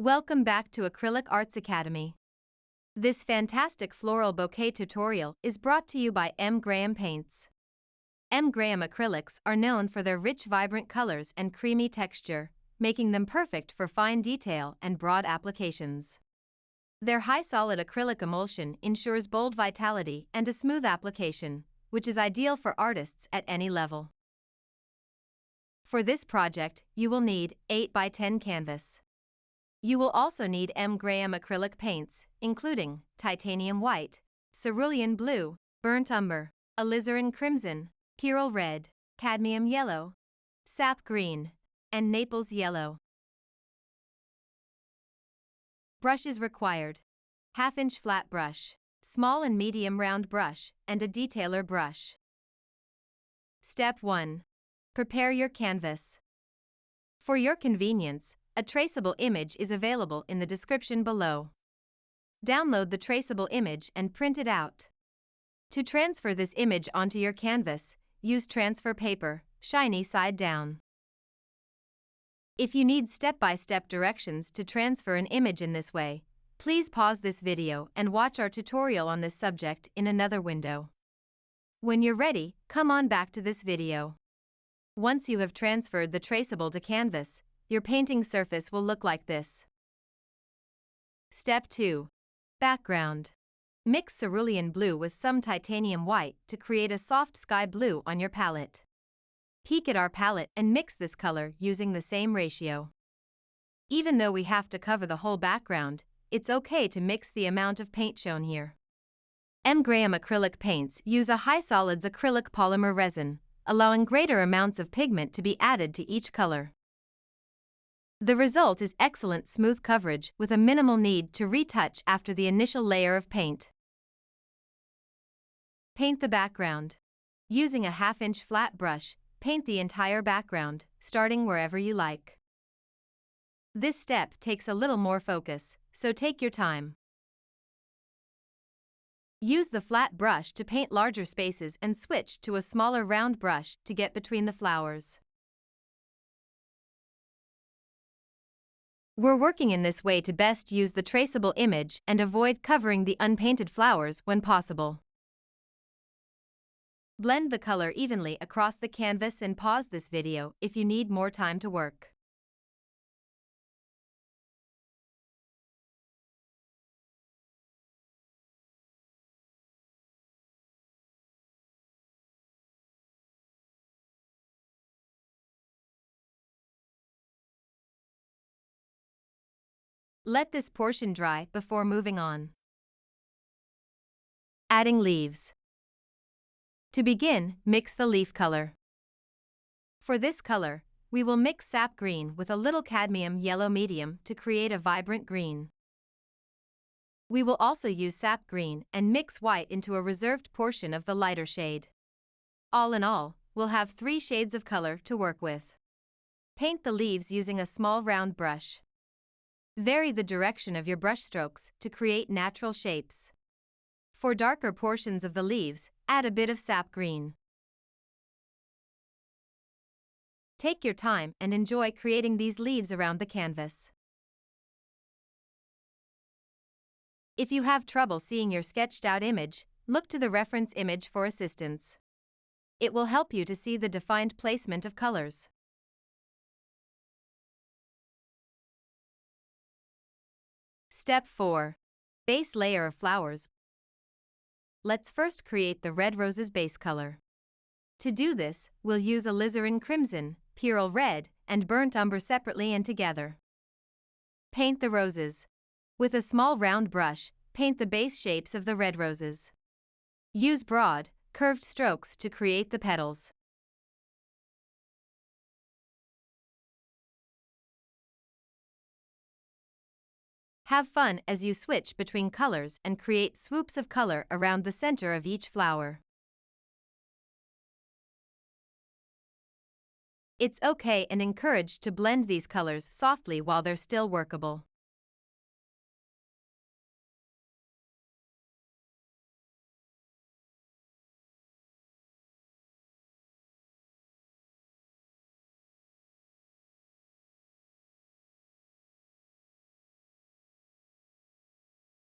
Welcome back to Acrylic Arts Academy. This fantastic floral bouquet tutorial is brought to you by M. Graham Paints. M. Graham acrylics are known for their rich, vibrant colors and creamy texture, making them perfect for fine detail and broad applications. Their high solid acrylic emulsion ensures bold vitality and a smooth application, which is ideal for artists at any level. For this project, you will need 8 by 10 canvas. You will also need M. Graham acrylic paints, including titanium white, cerulean blue, burnt umber, alizarin crimson, pearl red, cadmium yellow, sap green, and Naples yellow. Brushes required: half-inch flat brush, small and medium round brush, and a detailer brush. Step 1. Prepare your canvas. For your convenience, a traceable image is available in the description below. Download the traceable image and print it out. To transfer this image onto your canvas, use transfer paper, shiny side down. If you need step-by-step directions to transfer an image in this way, please pause this video and watch our tutorial on this subject in another window. When you're ready, come on back to this video. Once you have transferred the traceable to canvas, your painting surface will look like this. Step 2. Background. Mix cerulean blue with some titanium white to create a soft sky blue on your palette. Peek at our palette and mix this color using the same ratio. Even though we have to cover the whole background, it's okay to mix the amount of paint shown here. M. Graham acrylic paints use a high solids acrylic polymer resin, allowing greater amounts of pigment to be added to each color. The result is excellent smooth coverage with a minimal need to retouch after the initial layer of paint. Paint the background. Using a half-inch flat brush, paint the entire background, starting wherever you like. This step takes a little more focus, so take your time. Use the flat brush to paint larger spaces and switch to a smaller round brush to get between the flowers. We're working in this way to best use the traceable image and avoid covering the unpainted flowers when possible. Blend the color evenly across the canvas and pause this video if you need more time to work. Let this portion dry before moving on. Adding leaves. To begin, mix the leaf color. For this color, we will mix sap green with a little cadmium yellow medium to create a vibrant green. We will also use sap green and mix white into a reserved portion of the lighter shade. All in all, we'll have 3 shades of color to work with. Paint the leaves using a small round brush. Vary the direction of your brush strokes to create natural shapes. For darker portions of the leaves, add a bit of sap green. Take your time and enjoy creating these leaves around the canvas. If you have trouble seeing your sketched out image, look to the reference image for assistance. It will help you to see the defined placement of colors. Step 4. Base layer of flowers. Let's first create the red rose's base color. To do this, we'll use alizarin crimson, pearl red, and burnt umber separately and together. Paint the roses. With a small round brush, paint the base shapes of the red roses. Use broad, curved strokes to create the petals. Have fun as you switch between colors and create swoops of color around the center of each flower. It's okay and encouraged to blend these colors softly while they're still workable.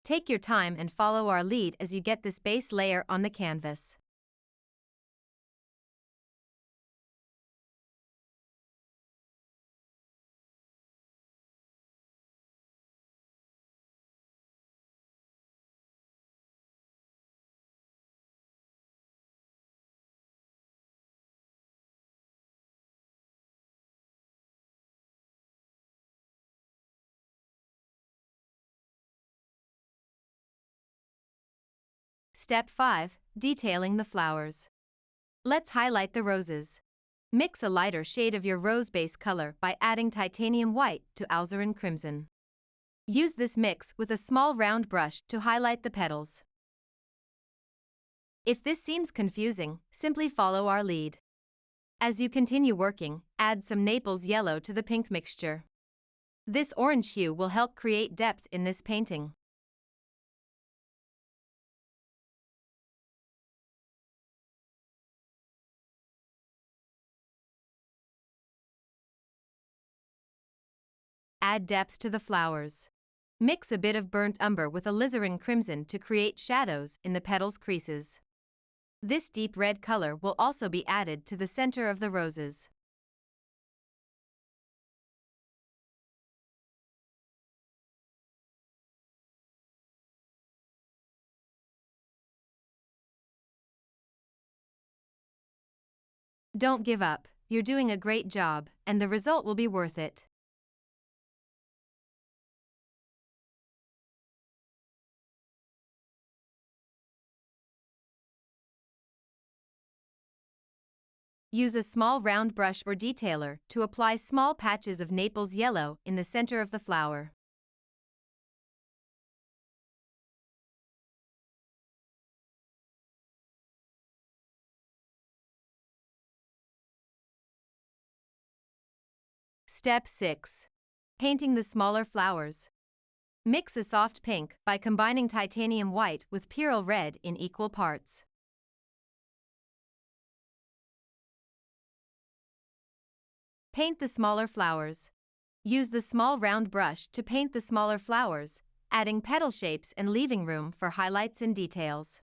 Take your time and follow our lead as you get this base layer on the canvas. Step 5. Detailing the flowers. Let's highlight the roses. Mix a lighter shade of your rose base color by adding titanium white to alizarin crimson. Use this mix with a small round brush to highlight the petals. If this seems confusing, simply follow our lead. As you continue working, add some Naples yellow to the pink mixture. This orange hue will help create depth in this painting. Add depth to the flowers. Mix a bit of burnt umber with alizarin crimson to create shadows in the petals' creases. This deep red color will also be added to the center of the roses. Don't give up, you're doing a great job, and the result will be worth it. Use a small round brush or detailer to apply small patches of Naples yellow in the center of the flower. Step 6. Painting the smaller flowers. Mix a soft pink by combining titanium white with pearl red in equal parts. Paint the smaller flowers. Use the small round brush to paint the smaller flowers, adding petal shapes and leaving room for highlights and details.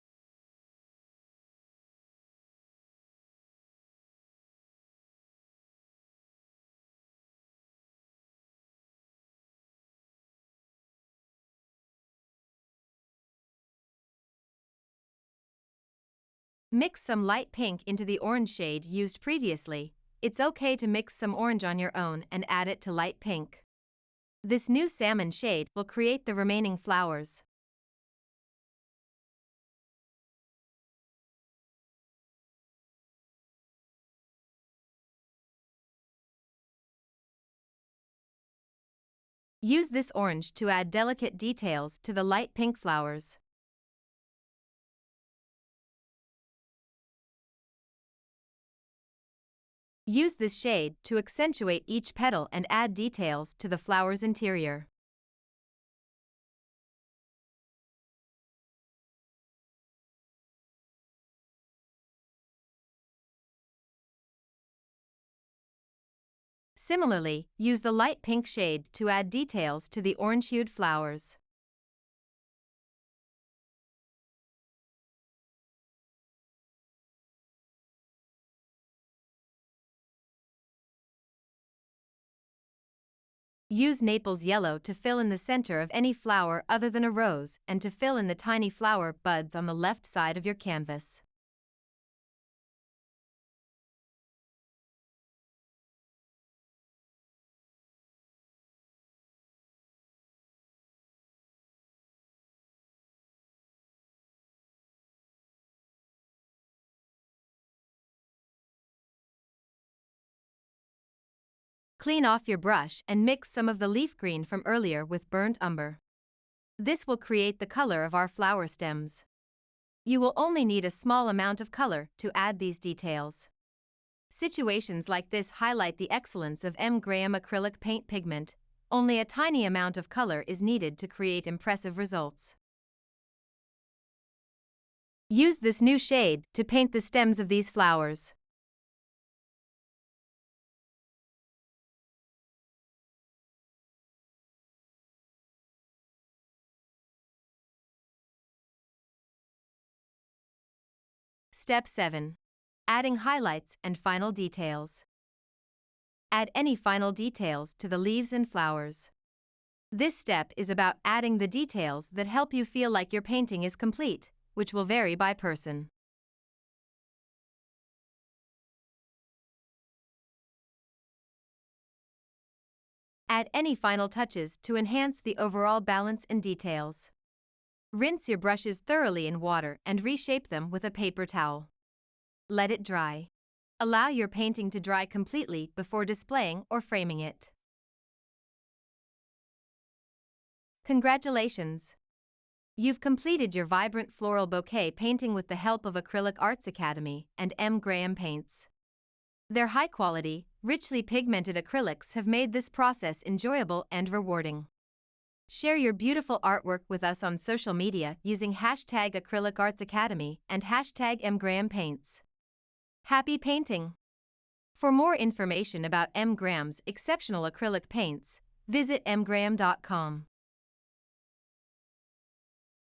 Mix some light pink into the orange shade used previously. It's okay to mix some orange on your own and add it to light pink. This new salmon shade will create the remaining flowers. Use this orange to add delicate details to the light pink flowers. Use this shade to accentuate each petal and add details to the flower's interior. Similarly, use the light pink shade to add details to the orange-hued flowers. Use Naples yellow to fill in the center of any flower other than a rose and to fill in the tiny flower buds on the left side of your canvas. Clean off your brush and mix some of the leaf green from earlier with burnt umber. This will create the color of our flower stems. You will only need a small amount of color to add these details. Situations like this highlight the excellence of M. Graham acrylic paint pigment. Only a tiny amount of color is needed to create impressive results. Use this new shade to paint the stems of these flowers. Step 7. Adding highlights and final details. Add any final details to the leaves and flowers. This step is about adding the details that help you feel like your painting is complete, which will vary by person. Add any final touches to enhance the overall balance and details. Rinse your brushes thoroughly in water and reshape them with a paper towel. Let it dry. Allow your painting to dry completely before displaying or framing it. Congratulations! You've completed your vibrant floral bouquet painting with the help of Acrylic Arts Academy and M. Graham paints. Their high-quality, richly pigmented acrylics have made this process enjoyable and rewarding. Share your beautiful artwork with us on social media using hashtag Acrylic Arts Academy and hashtag mgrahampaints. Happy painting! For more information about M. Graham's exceptional acrylic paints, visit mgraham.com.